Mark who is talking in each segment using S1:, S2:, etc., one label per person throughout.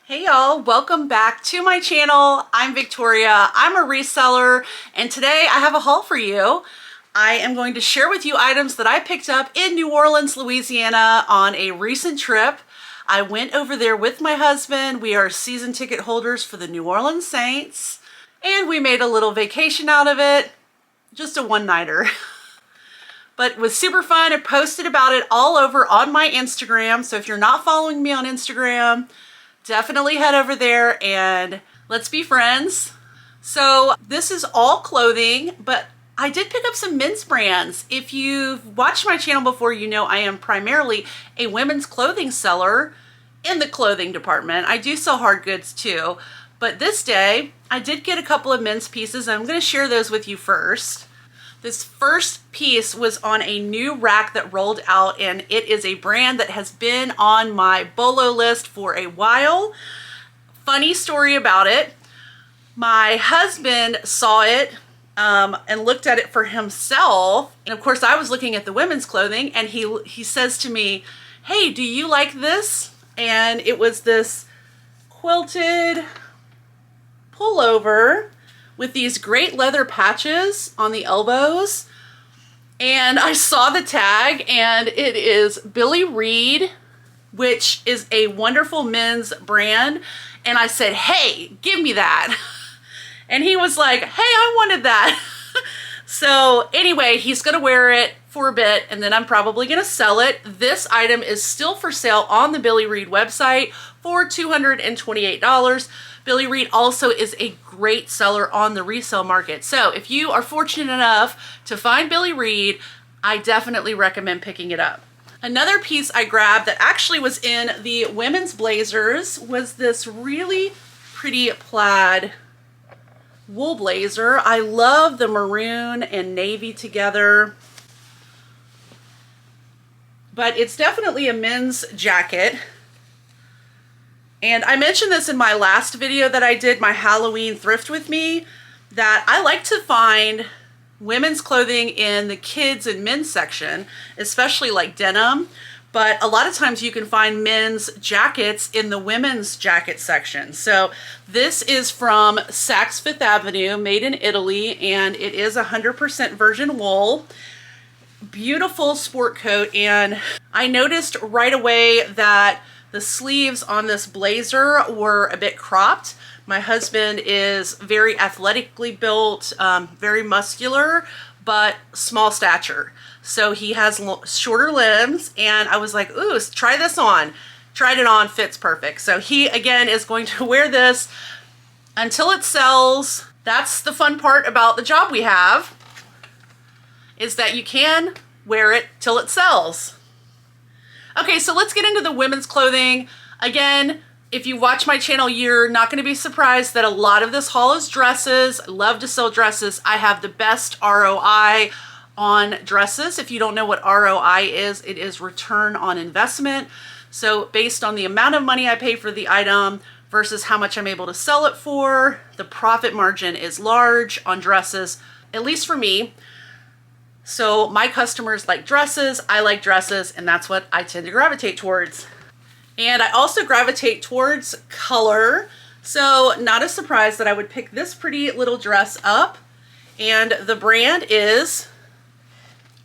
S1: Hey y'all, welcome back to my channel. I'm Victoria, I'm a reseller, and today I have a haul for you. I am going to share with you items that I picked up in New Orleans, Louisiana on a recent trip. I went over there with my husband. We are season ticket holders for the New Orleans Saints, and we made a little vacation out of it. Just a one-nighter. But it was super fun. I posted about it all over on my Instagram, so if you're not following me on Instagram, definitely head over there and let's be friends. So this is all clothing, but I did pick up some men's brands. If you've watched my channel before, you know I am primarily a women's clothing seller in the clothing department. I do sell hard goods too, but this day I did get a couple of men's pieces. I'm going to share those with you first. This first piece was on a new rack that rolled out, and it is a brand that has been on my BOLO list for a while. Funny story about it. My husband saw it and looked at it for himself. And of course I was looking at the women's clothing, and he says to me, "Hey, do you like this?" And it was this quilted pullover with these great leather patches on the elbows. And I saw the tag, and it is Billy Reed, which is a wonderful men's brand. And I said, "Hey, give me that." And he was like, "Hey, I wanted that." So anyway, he's gonna wear it for a bit, and then I'm probably gonna sell it. This item is still for sale on the Billy Reed website for $228. Billy Reed also is a great seller on the resale market. So if you are fortunate enough to find Billy Reed, I definitely recommend picking it up. Another piece I grabbed that actually was in the women's blazers was this really pretty plaid wool blazer. I love the maroon and navy together, but it's definitely a men's jacket. And I mentioned this in my last video that I did, my Halloween thrift with me, that I like to find women's clothing in the kids and men's section, especially like denim. But a lot of times you can find men's jackets in the women's jacket section. So this is from Saks Fifth Avenue, made in Italy, and it is 100% virgin wool. Beautiful sport coat, and I noticed right away that the sleeves on this blazer were a bit cropped. My husband is very athletically built, very muscular, but small stature. So he has shorter limbs, and I was like, "Ooh, try this on." Tried it on, fits perfect. So he, again, is going to wear this until it sells. That's the fun part about the job we have, is that you can wear it till it sells. Okay, so let's get into the women's clothing. Again, if you watch my channel, you're not going to be surprised that a lot of this haul is dresses. I love to sell dresses. I have the best ROI on dresses. If you don't know what ROI is, it is return on investment. So based on the amount of money I pay for the item versus how much I'm able to sell it for, the profit margin is large on dresses, at least for me. So my customers like dresses, I like dresses, and that's what I tend to gravitate towards. And I also gravitate towards color. So not a surprise that I would pick this pretty little dress up. And the brand is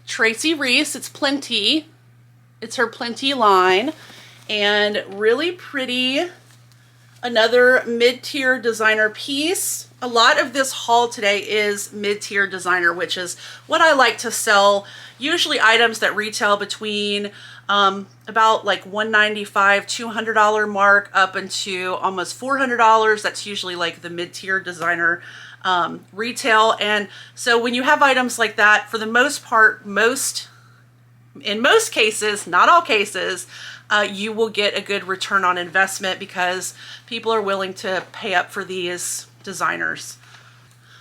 S1: Tracy Reese. It's Plenty. It's her Plenty line. And really pretty. Another mid-tier designer piece. A lot of this haul today is mid-tier designer, which is what I like to sell. Usually items that retail between about like $195, $200 mark up into almost $400. That's usually like the mid-tier designer retail. And so when you have items like that, for the most part, in most cases, not all cases, you will get a good return on investment because people are willing to pay up for these designers.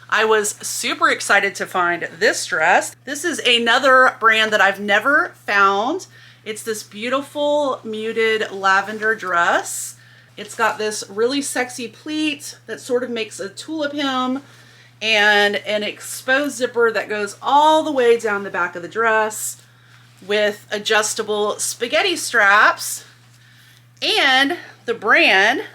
S1: I was super excited to find this dress. This is another brand that I've never found. It's this beautiful muted lavender dress. It's got this really sexy pleat that sort of makes a tulip hem and an exposed zipper that goes all the way down the back of the dress with adjustable spaghetti straps. And the brand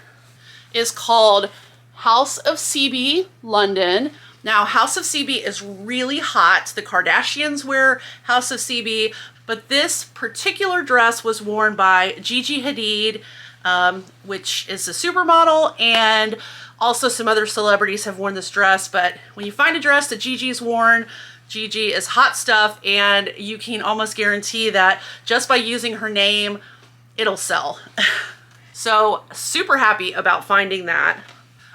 S1: is called House of CB London. Now, House of CB is really hot. The Kardashians wear House of CB, but this particular dress was worn by Gigi Hadid, which is a supermodel, and also some other celebrities have worn this dress. But when you find a dress that Gigi's worn, Gigi is hot stuff, and you can almost guarantee that just by using her name, it'll sell. So super happy about finding that.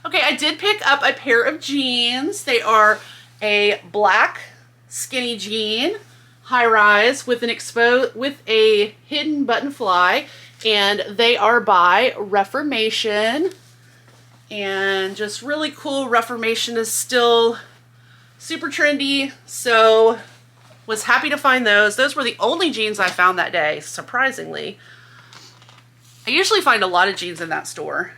S1: Okay, I did pick up a pair of jeans. They are a black skinny jean, high rise with a hidden button fly, and they are by Reformation. And just really cool. Reformation is still super trendy, so was happy to find those. Those were the only jeans I found that day, surprisingly. I usually find a lot of jeans in that store.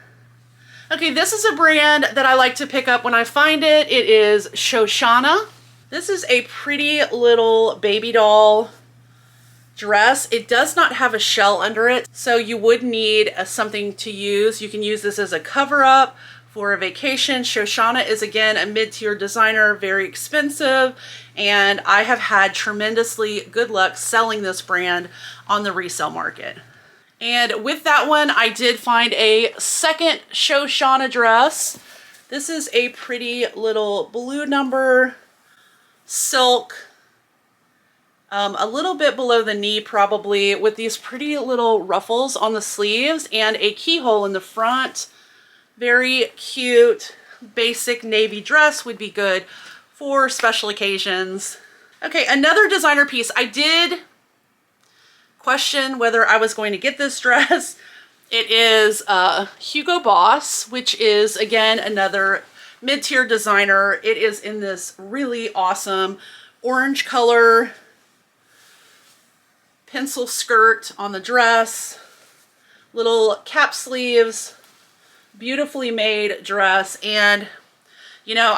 S1: Okay, this is a brand that I like to pick up when I find it. It is Shoshana. This is a pretty little baby doll dress. It does not have a shell under it, so you would need something to use. You can use this as a cover-up for a vacation. Shoshana is, again, a mid-tier designer, very expensive, and I have had tremendously good luck selling this brand on the resale market. And with that one, I did find a second Shoshana dress. This is a pretty little blue number silk, a little bit below the knee probably, with these pretty little ruffles on the sleeves and a keyhole in the front. Very cute, basic navy dress, would be good for special occasions. Okay, another designer piece. I did question whether I was going to get this dress. It is Hugo Boss, which is, again, another mid-tier designer. It is in this really awesome orange color, pencil skirt on the dress, little cap sleeves, beautifully made dress. And you know,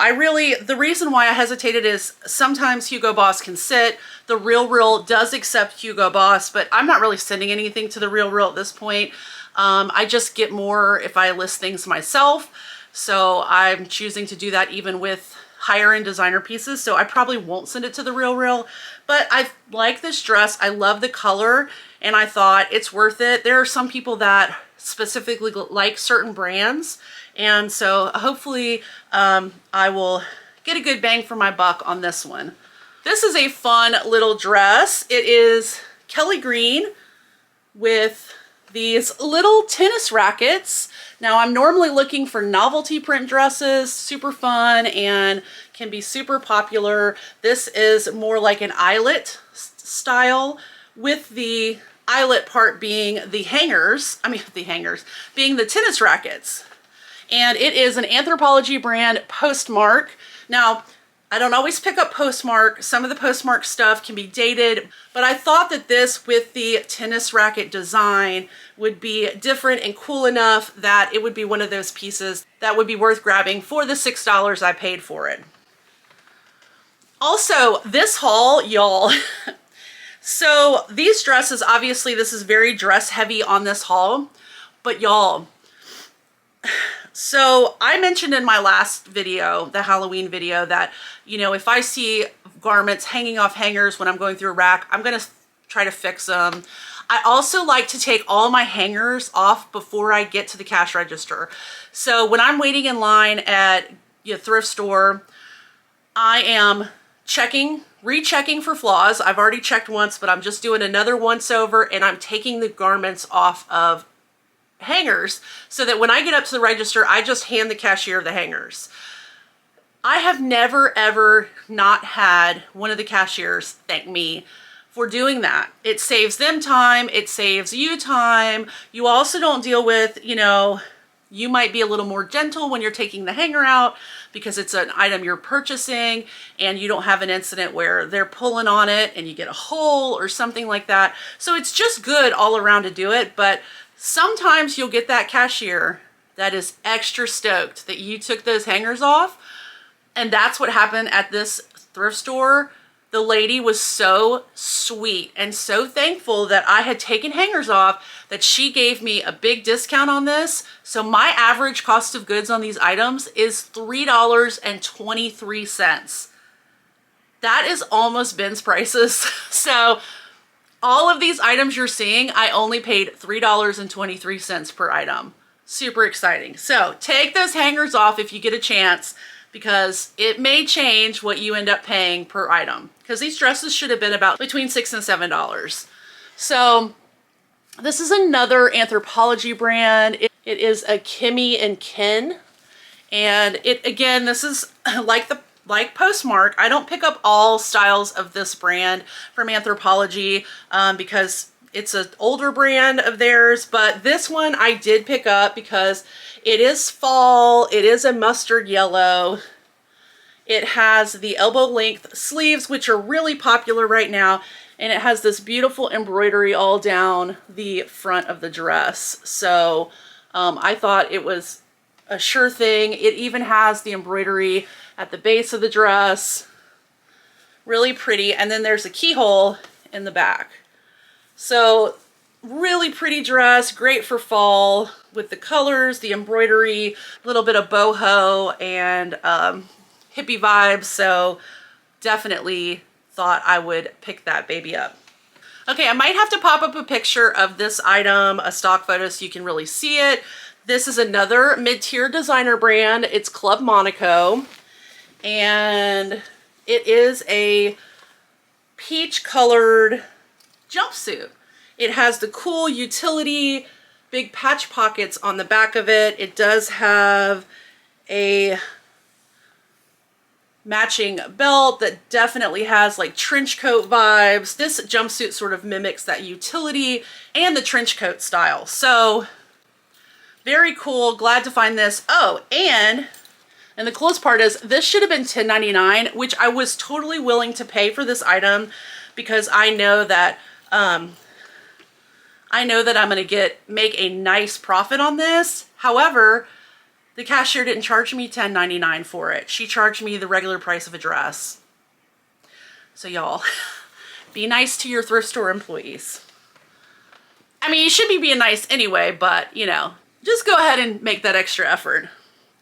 S1: the reason why I hesitated is sometimes Hugo Boss can sit. The Real does accept Hugo Boss, but I'm not really sending anything to the Real at this point. I just get more if I list things myself. So I'm choosing to do that even with higher end designer pieces. So I probably won't send it to the Real, but I like this dress. I love the color, and I thought it's worth it. There are some people that specifically like certain brands, and so hopefully I will get a good bang for my buck on this one. This is a fun little dress. It is Kelly green with these little tennis rackets. Now, I'm normally looking for novelty print dresses, super fun and can be super popular. This is more like an eyelet style, with the eyelet part being the hangers, being the tennis rackets. And it is an Anthropologie brand, Poshmark. Now, I don't always pick up Poshmark. Some of the Poshmark stuff can be dated, but I thought that this with the tennis racket design would be different and cool enough that it would be one of those pieces that would be worth grabbing for the $6 I paid for it. Also, this haul, y'all. So these dresses, obviously this is very dress heavy on this haul, but y'all, so I mentioned in my last video, the Halloween video, that, you know, if I see garments hanging off hangers when I'm going through a rack, I'm going to try to fix them. I also like to take all my hangers off before I get to the cash register. So when I'm waiting in line at a thrift store, I am rechecking for flaws. I've already checked once, but I'm just doing another once over, and I'm taking the garments off of hangers so that when I get up to the register, I just hand the cashier the hangers. I have never ever not had one of the cashiers thank me for doing that. It saves them time, it saves you time. You also don't deal with, you know, you might be a little more gentle when you're taking the hanger out because it's an item you're purchasing, and you don't have an incident where they're pulling on it and you get a hole or something like that. So it's just good all around to do it, but sometimes you'll get that cashier that is extra stoked that you took those hangers off. And that's what happened at this thrift store. The lady was so sweet and so thankful that I had taken hangers off that she gave me a big discount on this. So my average cost of goods on these items is $3.23. That is almost Ben's prices. So all of these items you're seeing, I only paid $3.23 per item. Super exciting. So take those hangers off if you get a chance, because it may change what you end up paying per item. Because these dresses should have been about between $6 and $7. So this is another Anthropologie brand. It is a Kimmy and Ken. And it, again, this is like Poshmark. I don't pick up all styles of this brand from Anthropologie because it's an older brand of theirs, but this one I did pick up because it is fall. It is a mustard yellow. It has the elbow length sleeves, which are really popular right now, and it has this beautiful embroidery all down the front of the dress. So I thought it was a sure thing. It even has the embroidery at the base of the dress. Really pretty. And then there's a keyhole in the back. So really pretty dress, great for fall with the colors, the embroidery, a little bit of boho and hippie vibes. So definitely thought I would pick that baby up. Okay, I might have to pop up a picture of this item, a stock photo, so you can really see it. This is another mid-tier designer brand. It's Club Monaco, and it is a peach colored jumpsuit. It has the cool utility, big patch pockets on the back of it. It does have a matching belt that definitely has like trench coat vibes. This jumpsuit sort of mimics that utility and the trench coat style. So very cool. Glad to find this. Oh, and the coolest part is this should have been $10.99, which I was totally willing to pay for this item because I know that I'm going to make a nice profit on this. However, the cashier didn't charge me $10.99 for it. She charged me the regular price of a dress. So y'all, be nice to your thrift store employees. I mean, you should be being nice anyway, but you know, just go ahead and make that extra effort.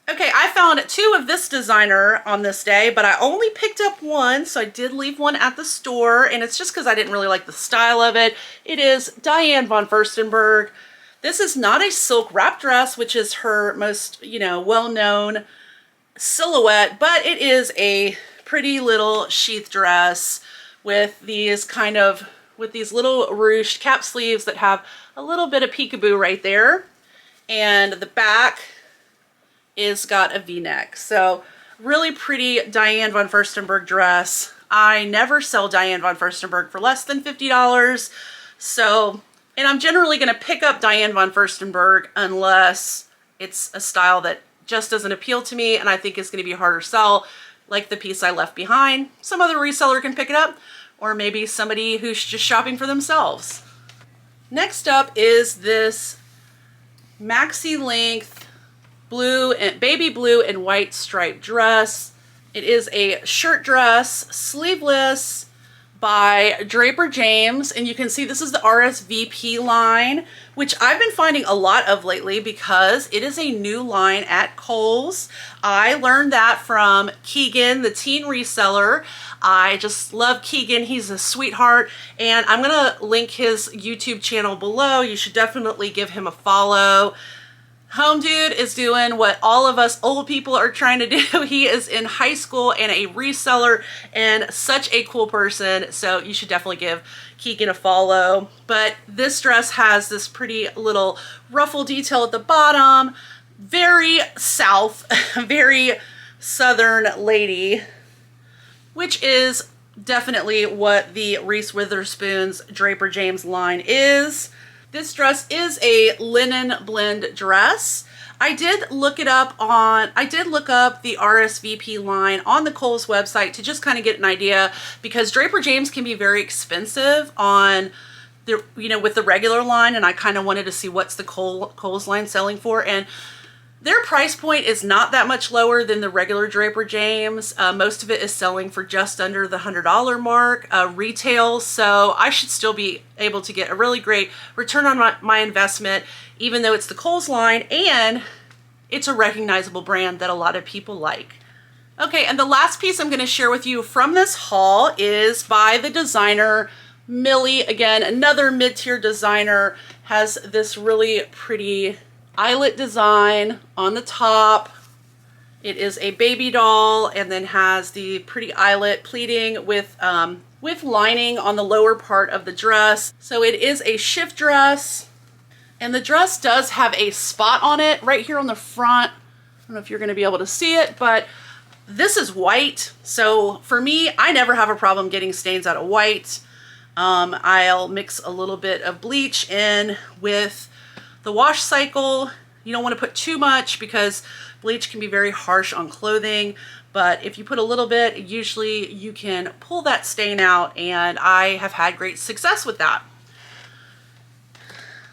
S1: Okay, I found two of this designer on this day, but I only picked up one, so I did leave one at the store, and it's just because I didn't really like the style of it. It is Diane von Furstenberg. This is not a silk wrap dress, which is her most, you know, well-known silhouette, but it is a pretty little sheath dress with these little ruched cap sleeves that have a little bit of peekaboo right there, and the back is got a V-neck. So really pretty Diane von Furstenberg dress. I never sell Diane von Furstenberg for less than $50. So, and I'm generally going to pick up Diane von Furstenberg unless it's a style that just doesn't appeal to me and I think it's going to be a harder sell, like the piece I left behind. Some other reseller can pick it up, or maybe somebody who's just shopping for themselves. Next up is this maxi length baby blue and white striped dress. It is a shirt dress, sleeveless, by Draper James, and you can see this is the RSVP line, which I've been finding a lot of lately because it is a new line at Kohl's. I learned that from Keegan, the teen reseller. I just love Keegan. He's a sweetheart, and I'm gonna link his YouTube channel below. You should definitely give him a follow. Home dude is doing what all of us old people are trying to do. He is in high school and a reseller and such a cool person. So you should definitely give Keegan a follow. But this dress has this pretty little ruffle detail at the bottom. Very South, very Southern lady, which is definitely what the Reese Witherspoon's Draper James line is. This dress is a linen blend dress. I did look the RSVP line on the Kohl's website to just kind of get an idea, because Draper James can be very expensive on the, with the regular line, and I kind of wanted to see what's the Kohl's line selling for. And Their price point is not that much lower than the regular Draper James. Most of it is selling for just under the $100 mark retail, so I should still be able to get a really great return on my investment, even though it's the Kohl's line and it's a recognizable brand that a lot of people like. Okay, and the last piece I'm going to share with you from this haul is by the designer Millie. Again, another mid-tier designer, has this really pretty eyelet design on the top. It is a baby doll and then has the pretty eyelet pleating with lining on the lower part of the dress. So it is a shift dress, and the dress does have a spot on it right here on the front. I don't know if you're going to be able to see it, but this is white. So for me, I never have a problem getting stains out of white. I'll mix a little bit of bleach in with the wash cycle. You don't want to put too much because bleach can be very harsh on clothing, but if you put a little bit, usually you can pull that stain out, and I have had great success with that.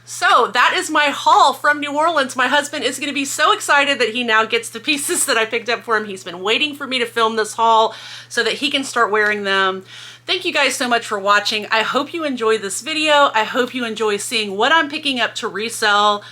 S1: So that is my haul from New Orleans. My husband is going to be so excited that he now gets the pieces that I picked up for him. He's been waiting for me to film this haul so that he can start wearing them. Thank you guys so much for watching. I hope you enjoyed this video. I hope you enjoy seeing what I'm picking up to resell.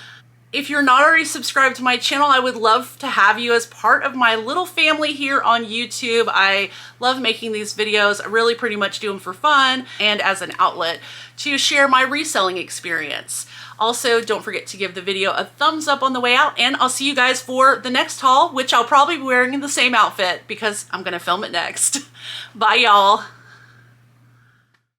S1: If you're not already subscribed to my channel, I would love to have you as part of my little family here on YouTube. I love making these videos. I really pretty much do them for fun and as an outlet to share my reselling experience. Also, don't forget to give the video a thumbs up on the way out, and I'll see you guys for the next haul, which I'll probably be wearing in the same outfit because I'm gonna film it next. Bye, y'all.